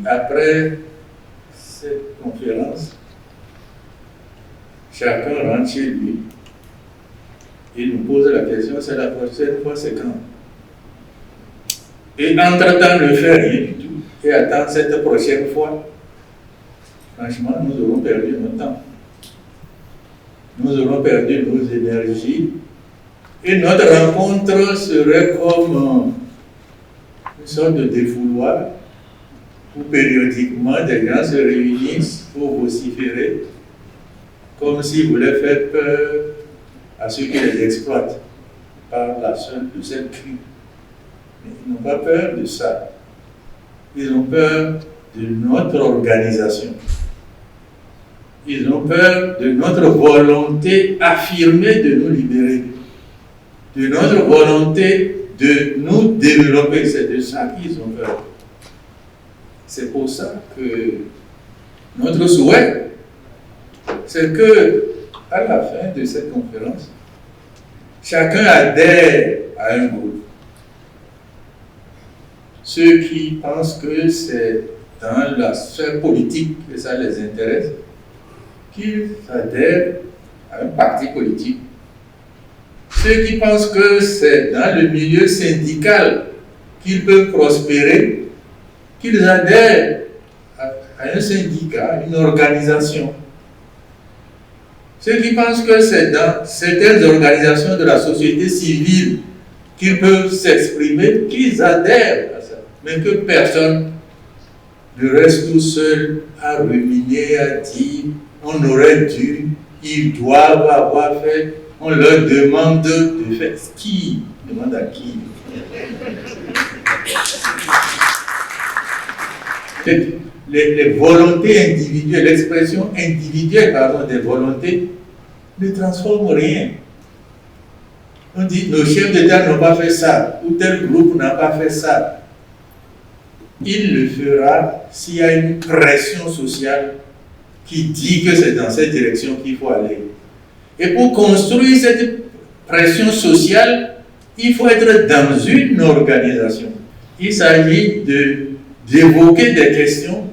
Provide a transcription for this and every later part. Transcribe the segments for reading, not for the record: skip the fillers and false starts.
après cette conférence, chacun rentre chez lui et nous pose la question, c'est la prochaine fois, c'est quand? Et entre-temps, ne fait rien du tout et attend cette prochaine fois. Franchement, nous aurons perdu notre temps. Nous aurons perdu nos énergies et notre rencontre serait comme une sorte de défouloir où périodiquement des gens se réunissent pour vociférer comme s'ils voulaient faire peur à ceux qui les exploitent par le seul cri. Mais ils n'ont pas peur de ça. Ils ont peur de notre organisation. Ils ont peur de notre volonté affirmée de nous libérer, de notre volonté de nous développer. C'est de ça qu'ils ont peur. C'est pour ça que notre souhait, c'est que, à la fin de cette conférence, chacun adhère à un groupe. Ceux qui pensent que c'est dans la sphère politique que ça les intéresse, qu'ils adhèrent à un parti politique. Ceux qui pensent que c'est dans le milieu syndical qu'ils peuvent prospérer, qu'ils adhèrent à un syndicat, une organisation. Ceux qui pensent que c'est dans certaines organisations de la société civile qu'ils peuvent s'exprimer, qu'ils adhèrent à ça. Mais que personne ne reste tout seul à ruminer, à dire on aurait dû, ils doivent avoir fait, on leur demande de faire. Qui demande à qui? Les volontés individuelles, l'expression individuelle des volontés ne transforme rien. On dit nos chefs d'État n'ont pas fait ça, ou tel groupe n'a pas fait ça. Il le fera s'il y a une pression sociale qui dit que c'est dans cette direction qu'il faut aller. Et pour construire cette pression sociale, il faut être dans une organisation. Il s'agit d'évoquer des questions,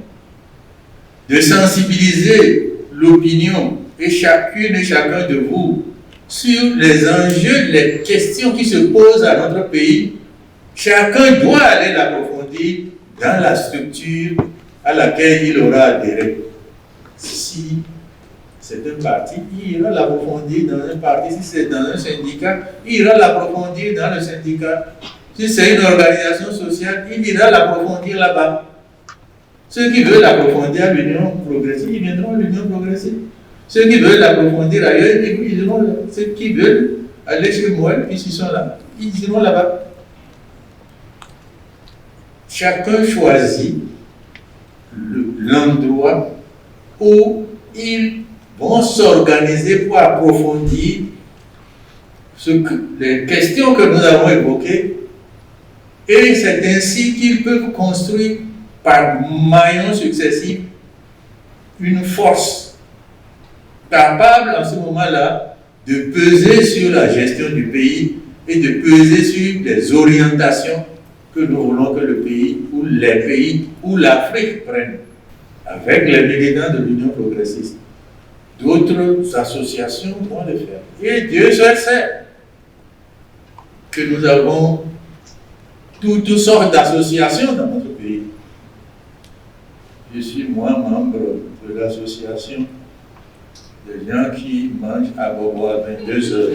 de sensibiliser l'opinion et chacune et chacun de vous sur les enjeux, les questions qui se posent à notre pays. Chacun doit aller l'approfondir dans la structure à laquelle il aura adhéré. Si c'est un parti, il ira l'approfondir dans un parti. Si c'est dans un syndicat, il ira l'approfondir dans le syndicat. Si c'est une organisation sociale, il ira l'approfondir là-bas. Ceux qui veulent l'approfondir à l'Union progressive, ils viendront à l'Union progressive. Ceux qui veulent l'approfondir ailleurs, ils iront là. Ceux qui veulent aller chez moi, puisqu'ils sont là, ils iront là-bas. Chacun choisit l'endroit où ils vont s'organiser pour approfondir les questions que nous avons évoquées. Et c'est ainsi qu'ils peuvent construire par maillons successifs une force capable en ce moment-là de peser sur la gestion du pays et de peser sur les orientations que nous voulons que le pays ou les pays ou l'Afrique prennent avec les militants de l'Union progressiste. D'autres associations vont le faire. Et Dieu seul sait que nous avons toutes sortes d'associations dans notre pays. Je suis moi membre de l'association des gens qui mangent à bobo à 22 heures.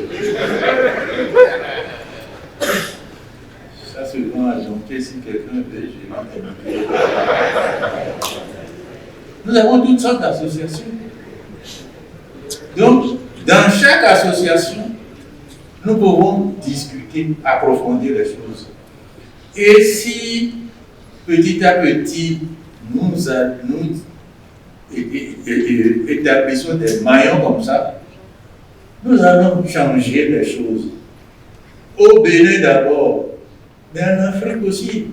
Ça se vend à Jonquière si quelqu'un veut, j'ai vu. Nous avons toutes sortes d'associations. Donc, dans chaque association, nous pouvons discuter, approfondir les choses. Et si, petit à petit, nous établissons des maillons comme ça, nous allons changer les choses. Au Bénin d'abord, mais en Afrique aussi.